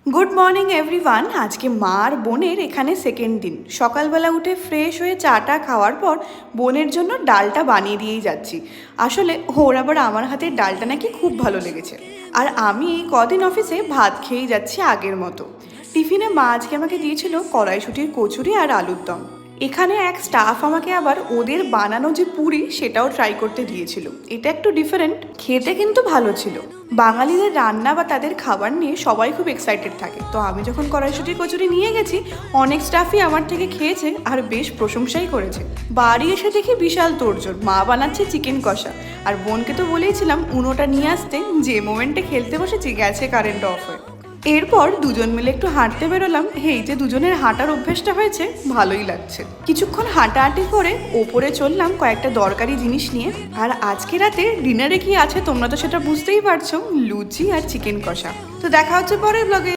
Good morning everyone. আজকে মা আর বোনের এখানে সেকেন্ড দিন। সকালবেলা উঠে ফ্রেশ হয়ে চাটা খাওয়ার পর বোনের জন্য ডালটা বানিয়ে দিয়েই যাচ্ছি। আসলে ওর আবার আমার হাতের ডালটা নাকি খুব ভালো লেগেছে। আর আমি এই কদিন অফিসে ভাত খেয়েই যাচ্ছি আগের মতো। টিফিনে মা আজকে আমাকে দিয়েছিল কড়াইশুঁটির কচুরি আর আলুর দম। এখানে এক স্টাফ আমাকে আবার ওদের বানানো যে পুরি সেটাও ট্রাই করতে দিয়েছিল। এটা একটু ডিফারেন্ট, খেতে কিন্তু ভালো ছিল। বাঙালিদের রান্না বা তাদের খাবার নিয়ে সবাই খুব এক্সাইটেড থাকে। তো আমি যখন কড়াইশুঁটির কচুরি নিয়ে গেছি, অনেক স্টাফই আমার থেকে খেয়েছে আর বেশ প্রশংসাই করেছে। বাড়ি এসে দেখি বিশাল তোড়জোড়, মা বানাচ্ছে চিকেন কষা। আর বোনকে তো বলেইছিলাম উনোটা নিয়ে আসতে, যে মোমেন্টে খেলতে বসেছি গেছে কারেন্ট অফ হয়ে। এরপর দুজন মিলে একটু হাঁটতে বেরোলাম। এই যে দুজনের হাঁটার অভ্যেসটা হয়েছে, ভালোই লাগছে। কিছুক্ষণ হাঁটাহাঁটি করে ওপরে চললাম কয়েকটা দরকারি জিনিস নিয়ে। আর আজকে রাতে ডিনারে কি আছে তোমরা তো সেটা বুঝতেই পারছো, লুচি আর চিকেন কষা। তো দেখা হচ্ছে পরের ব্লগে।